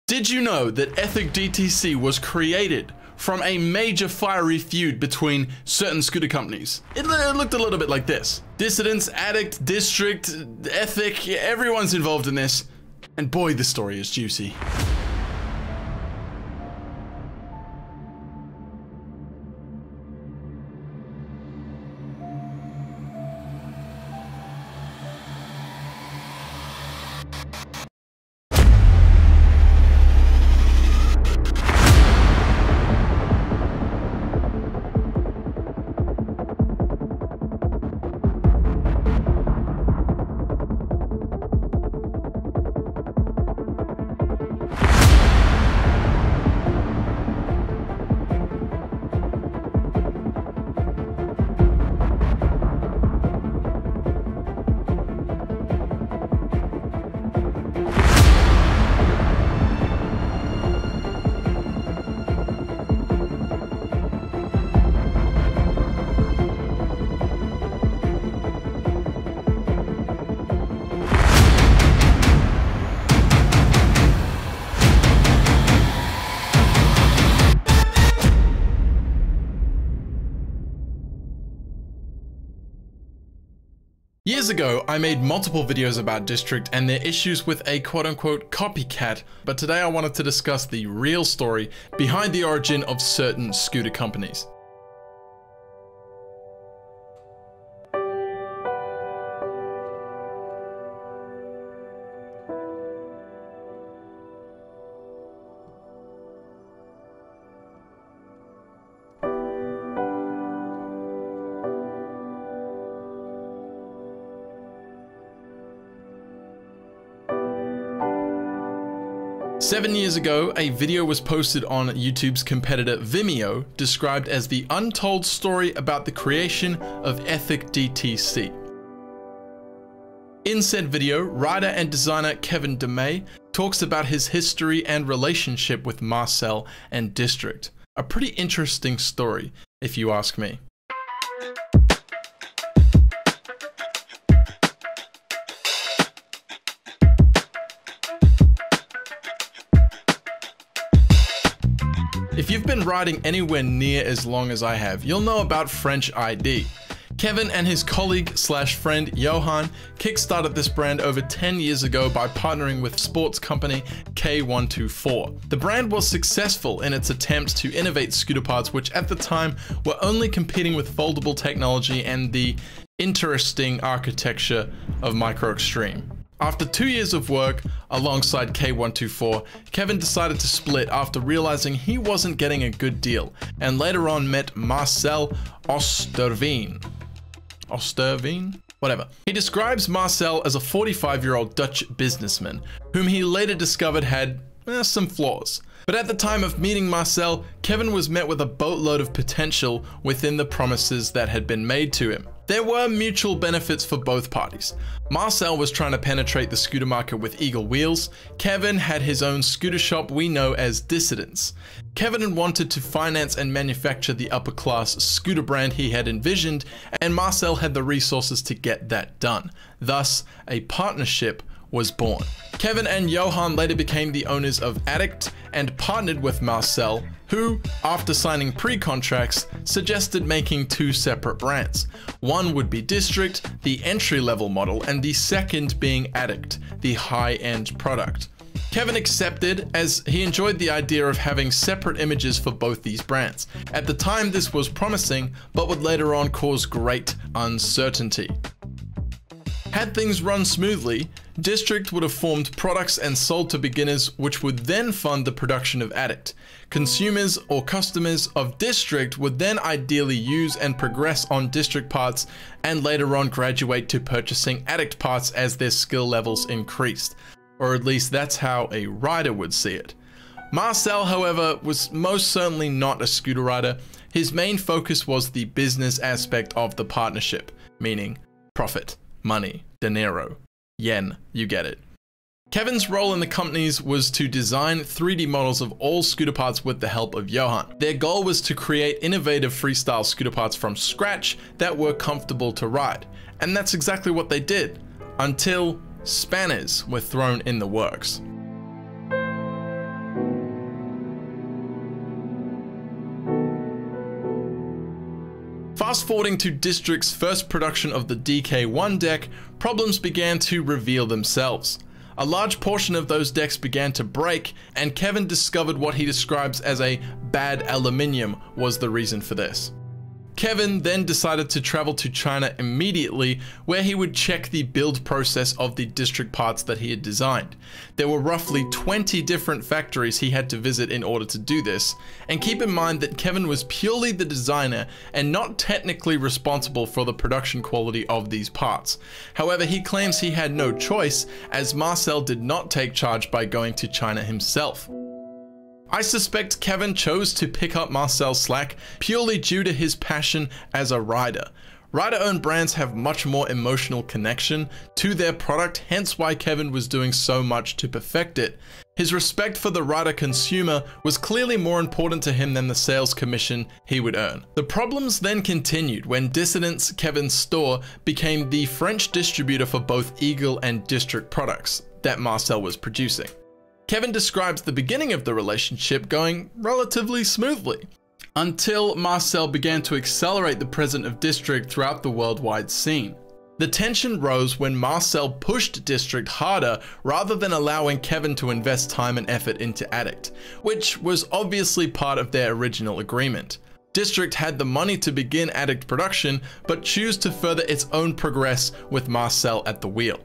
Did you know that Ethic DTC was created from a major fiery feud between certain scooter companies? It looked a little bit like this. Dissidents, Addict, District, Ethic, everyone's involved in this. And boy, the story is juicy. Years ago, I made multiple videos about District and their issues with a quote-unquote copycat, but today I wanted to discuss the real story behind the origin of certain scooter companies. Seven years ago, a video was posted on YouTube's competitor Vimeo, described as the untold story about the creation of Ethic DTC. In said video, writer and designer Kevin Demay talks about his history and relationship with Marcel and District. A pretty interesting story, if you ask me. If you've been riding anywhere near as long as I have, you'll know about French ID. Kevin and his colleague slash friend Johan kickstarted this brand over 10 years ago by partnering with sports company K124. The brand was successful in its attempts to innovate scooter parts, which at the time were only competing with foldable technology and the interesting architecture of Micro Extreme. After 2 years of work alongside K124, Kevin decided to split after realizing he wasn't getting a good deal, and later on met Marcel Oosterveen. Oosterveen? Whatever. He describes Marcel as a 45-year-old Dutch businessman, whom he later discovered had some flaws. But at the time of meeting Marcel, Kevin was met with a boatload of potential within the promises that had been made to him. There were mutual benefits for both parties. Marcel was trying to penetrate the scooter market with Eagle wheels. Kevin had his own scooter shop we know as Dissidents. Kevin wanted to finance and manufacture the upper-class scooter brand he had envisioned, and Marcel had the resources to get that done. Thus, a partnership was born. Kevin and Johan later became the owners of Addict and partnered with Marcel, who, after signing pre-contracts, suggested making two separate brands. One would be District, the entry-level model, and the second being Addict, the high-end product. Kevin accepted, as he enjoyed the idea of having separate images for both these brands. At the time, this was promising, but would later on cause great uncertainty. Had things run smoothly, District would have formed products and sold to beginners, which would then fund the production of Addict. Consumers or customers of District would then ideally use and progress on District parts and later on graduate to purchasing Addict parts as their skill levels increased. Or at least that's how a rider would see it. Marcel, however, was most certainly not a scooter rider. His main focus was the business aspect of the partnership, meaning profit, money, dinero, yen, you get it. Kevin's role in the companies was to design 3D models of all scooter parts with the help of Johan. Their goal was to create innovative freestyle scooter parts from scratch that were comfortable to ride. And that's exactly what they did, until spanners were thrown in the works. Fast forwarding to District's first production of the DK1 deck, problems began to reveal themselves. A large portion of those decks began to break, and Kevin discovered what he describes as a bad aluminium was the reason for this. Kevin then decided to travel to China immediately, where he would check the build process of the District parts that he had designed. There were roughly 20 different factories he had to visit in order to do this, and keep in mind that Kevin was purely the designer and not technically responsible for the production quality of these parts. However, he claims he had no choice, as Marcel did not take charge by going to China himself. I suspect Kevin chose to pick up Marcel's slack purely due to his passion as a rider. Rider-owned brands have much more emotional connection to their product, hence why Kevin was doing so much to perfect it. His respect for the rider consumer was clearly more important to him than the sales commission he would earn. The problems then continued when Dissident's Kevin's store became the French distributor for both Eagle and District products that Marcel was producing. Kevin describes the beginning of the relationship going relatively smoothly, until Marcel began to accelerate the presence of District throughout the worldwide scene. The tension rose when Marcel pushed District harder rather than allowing Kevin to invest time and effort into Addict, which was obviously part of their original agreement. District had the money to begin Addict production, but chose to further its own progress with Marcel at the wheel.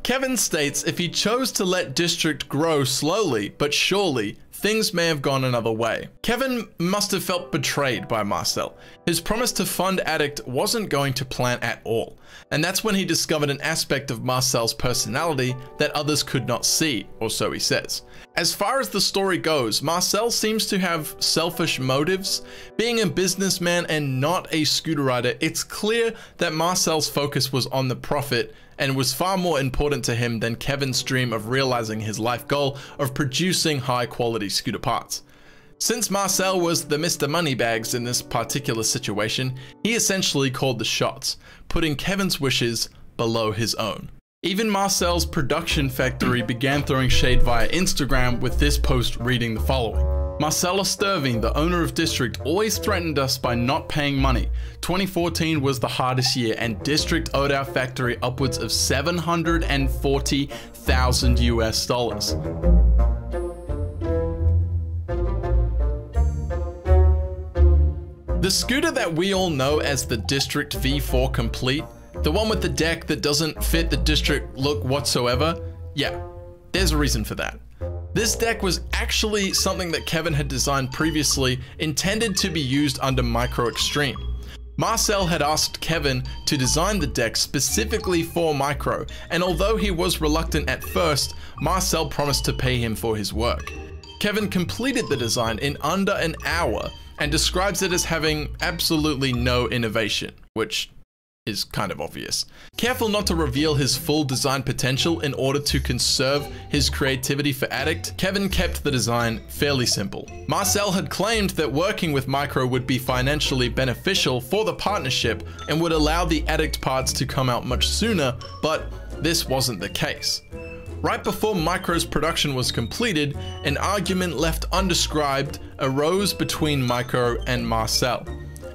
Kevin states if he chose to let District grow slowly but surely, things may have gone another way. Kevin must have felt betrayed by Marcel. His promise to fund Addict wasn't going to plan at all, and that's when he discovered an aspect of Marcel's personality that others could not see, or so he says. As far as the story goes, Marcel seems to have selfish motives. Being a businessman and not a scooter rider, it's clear that Marcel's focus was on the profit and was far more important to him than Kevin's dream of realizing his life goal of producing high quality scooter parts. Since Marcel was the Mr. Moneybags in this particular situation, he essentially called the shots, putting Kevin's wishes below his own. Even Marcel's production factory began throwing shade via Instagram, with this post reading the following. Marcella Sturving, the owner of District, always threatened us by not paying money. 2014 was the hardest year, and District owed our factory upwards of $740,000 US. The scooter that we all know as the District V4 Complete, the one with the deck that doesn't fit the District look whatsoever, yeah, there's a reason for that. This deck was actually something that Kevin had designed previously, intended to be used under Micro Extreme. Marcel had asked Kevin to design the deck specifically for Micro, and although he was reluctant at first, Marcel promised to pay him for his work. Kevin completed the design in under an hour and describes it as having absolutely no innovation, which is kind of obvious. Careful not to reveal his full design potential in order to conserve his creativity for Addict, Kevin kept the design fairly simple. Marcel had claimed that working with Micro would be financially beneficial for the partnership and would allow the Addict parts to come out much sooner, but this wasn't the case. Right before Micro's production was completed, an argument left undescribed arose between Micro and Marcel.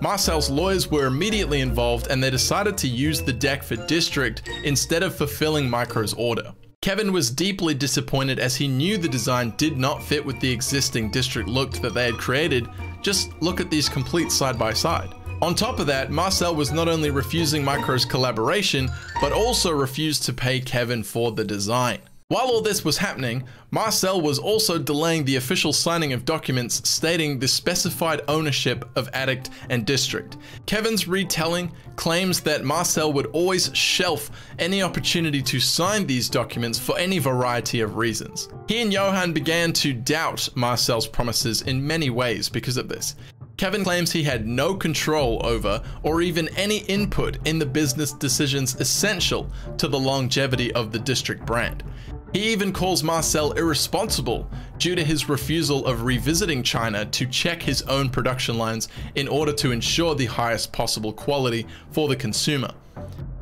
Marcel's lawyers were immediately involved, and they decided to use the deck for District instead of fulfilling Micro's order. Kevin was deeply disappointed as he knew the design did not fit with the existing District look that they had created. Just look at these complete side by side. On top of that, Marcel was not only refusing Micro's collaboration, but also refused to pay Kevin for the design. While all this was happening, Marcel was also delaying the official signing of documents stating the specified ownership of Addict and District. Kevin's retelling claims that Marcel would always shelf any opportunity to sign these documents for any variety of reasons. He and Johan began to doubt Marcel's promises in many ways because of this. Kevin claims he had no control over or even any input in the business decisions essential to the longevity of the District brand. He even calls Marcel irresponsible due to his refusal of revisiting China to check his own production lines in order to ensure the highest possible quality for the consumer.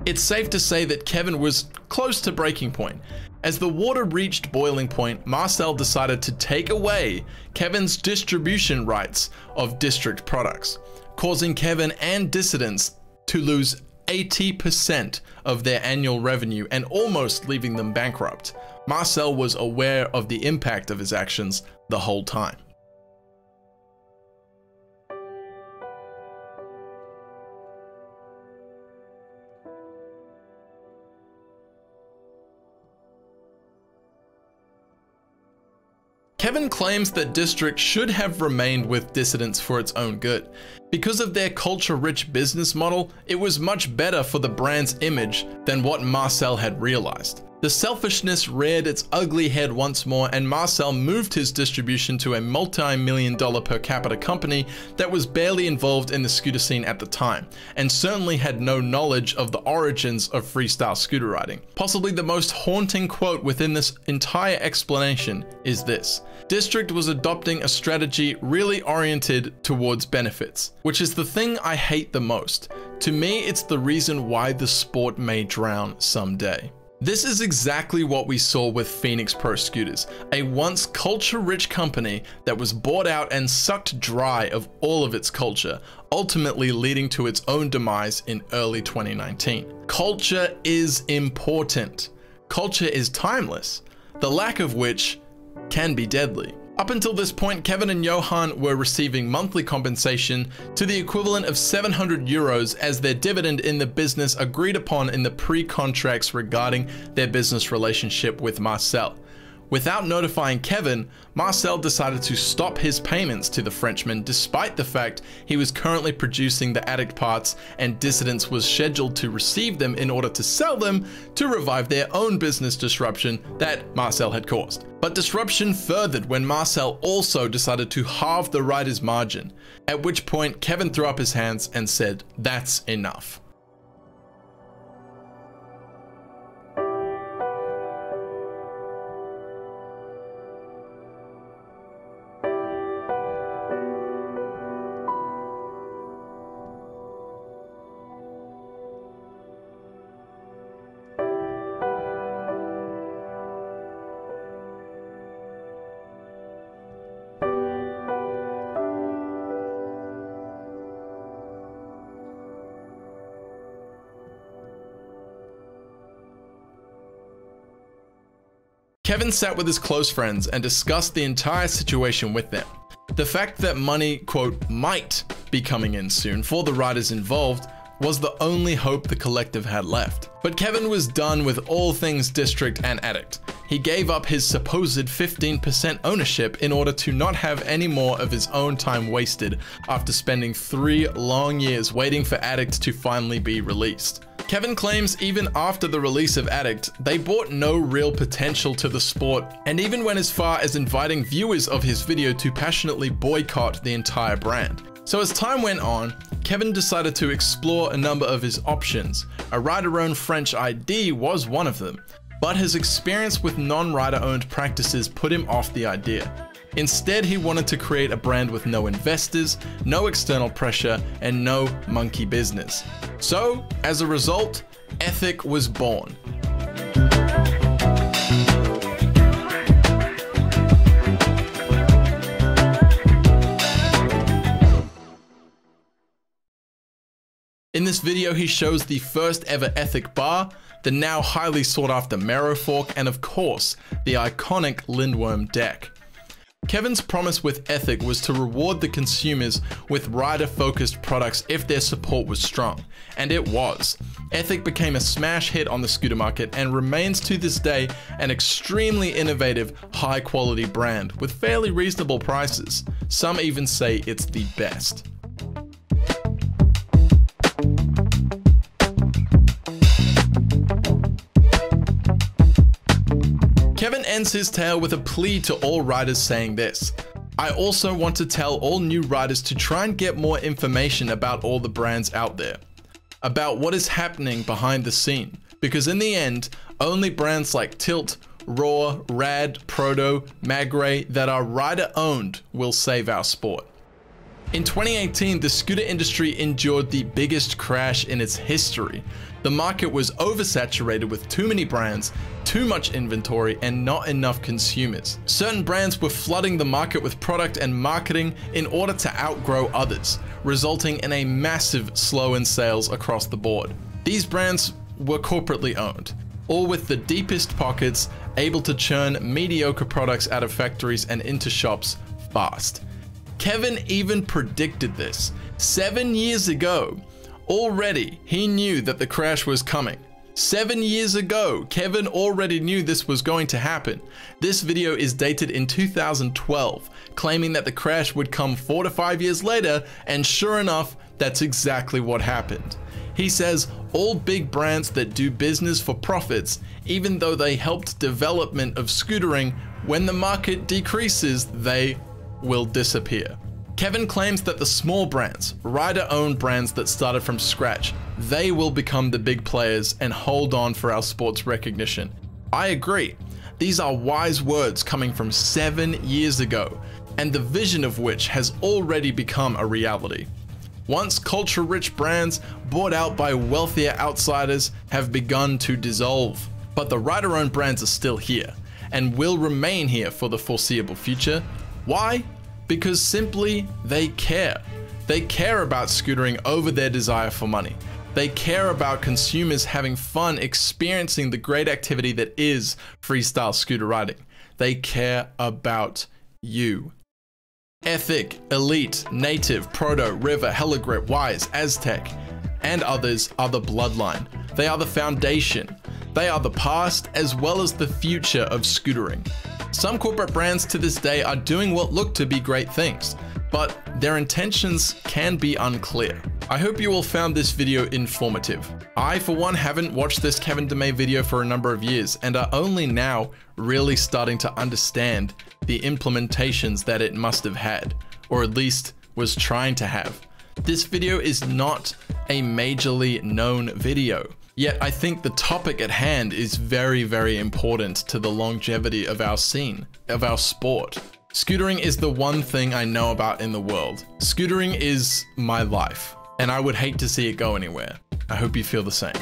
It's safe to say that Kevin was close to breaking point. As the water reached boiling point, Marcel decided to take away Kevin's distribution rights of District products. causing Kevin and dissidents to lose 80% of their annual revenue and almost leaving them bankrupt. Marcel was aware of the impact of his actions the whole time. Kevin claims that District should have remained with dissidents for its own good. Because of their culture-rich business model, it was much better for the brand's image than what Marcel had realized. The selfishness reared its ugly head once more, and Marcel moved his distribution to a multi-million-dollar per capita company that was barely involved in the scooter scene at the time, and certainly had no knowledge of the origins of freestyle scooter riding. Possibly the most haunting quote within this entire explanation is this: District was adopting a strategy really oriented towards benefits, which is the thing I hate the most. To me, it's the reason why the sport may drown someday. This is exactly what we saw with Phoenix Pro Scooters, a once culture-rich company that was bought out and sucked dry of all of its culture, ultimately leading to its own demise in early 2019. Culture is important. Culture is timeless, the lack of which can be deadly. Up until this point, Kevin and Johan were receiving monthly compensation to the equivalent of 700 euros as their dividend in the business agreed upon in the pre-contracts regarding their business relationship with Marcel. Without notifying Kevin, Marcel decided to stop his payments to the Frenchman despite the fact he was currently producing the Addict parts and Dissidents was scheduled to receive them in order to sell them to revive their own business disruption that Marcel had caused. But disruption furthered when Marcel also decided to halve the rider's margin, at which point Kevin threw up his hands and said, "That's enough." Kevin sat with his close friends and discussed the entire situation with them. The fact that money, quote, might be coming in soon for the riders involved was the only hope the collective had left. But Kevin was done with all things District and Addict. He gave up his supposed 15% ownership in order to not have any more of his own time wasted after spending 3 long years waiting for Addict to finally be released. Kevin claims even after the release of Addict, they brought no real potential to the sport, and even went as far as inviting viewers of his video to passionately boycott the entire brand. So as time went on, Kevin decided to explore a number of his options. A rider-owned French ID was one of them, but his experience with non-rider-owned practices put him off the idea. Instead, he wanted to create a brand with no investors, no external pressure, and no monkey business. So, as a result, Ethic was born. In this video, he shows the first ever Ethic bar, the now highly sought after Mero fork, and of course, the iconic Lindworm deck. Kevin's promise with Ethic was to reward the consumers with rider-focused products if their support was strong, and it was. Ethic became a smash hit on the scooter market and remains to this day an extremely innovative, high-quality brand with fairly reasonable prices. Some even say it's the best. Kevin ends his tale with a plea to all riders saying this: "I also want to tell all new riders to try and get more information about all the brands out there, about what is happening behind the scene, because in the end, only brands like Tilt, Raw, Rad, Prodo, Magray that are rider owned will save our sport." In 2018, the scooter industry endured the biggest crash in its history. The market was oversaturated with too many brands, too much inventory and not enough consumers. Certain brands were flooding the market with product and marketing in order to outgrow others, resulting in a massive slow in sales across the board. These brands were corporately owned, all with the deepest pockets, able to churn mediocre products out of factories and into shops fast. Kevin even predicted this 7 years ago. Already, he knew that the crash was coming. 7 years ago, Kevin already knew this was going to happen. This video is dated in 2012, claiming that the crash would come 4 to 5 years later, and sure enough, that's exactly what happened. He says all big brands that do business for profits, even though they helped development of scootering, when the market decreases, they will disappear. Kevin claims that the small brands, rider-owned brands that started from scratch, they will become the big players and hold on for our sports recognition. I agree. These are wise words coming from 7 years ago, and the vision of which has already become a reality. Once culture-rich brands bought out by wealthier outsiders have begun to dissolve, but the rider-owned brands are still here and will remain here for the foreseeable future. Why? Because simply they care. They care about scootering over their desire for money. They care about consumers having fun experiencing the great activity that is freestyle scooter riding. They care about you. Ethic, Elite, Native, Proto, River, Heligrip, Wise, Aztec, and others are the bloodline. They are the foundation. They are the past as well as the future of scootering. Some corporate brands to this day are doing what look to be great things, but their intentions can be unclear. I hope you all found this video informative. I, for one, haven't watched this Kevin Demay video for a number of years and are only now really starting to understand the implementations that it must have had, or at least was trying to have. This video is not a majorly known video. Yet I think the topic at hand is very, very important to the longevity of our scene, of our sport. Scootering is the one thing I know about in the world. Scootering is my life, and I would hate to see it go anywhere. I hope you feel the same.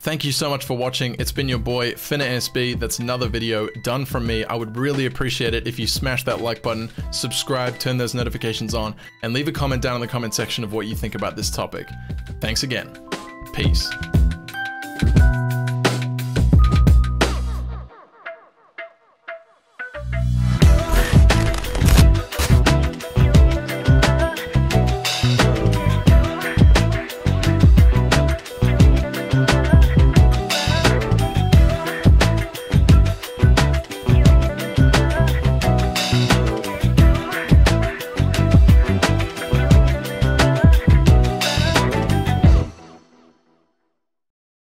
Thank you so much for watching. It's been your boy, FinnaSB. That's another video done from me. I would really appreciate it if you smash that like button, subscribe, turn those notifications on, and leave a comment down in the comment section of what you think about this topic. Thanks again. Peace.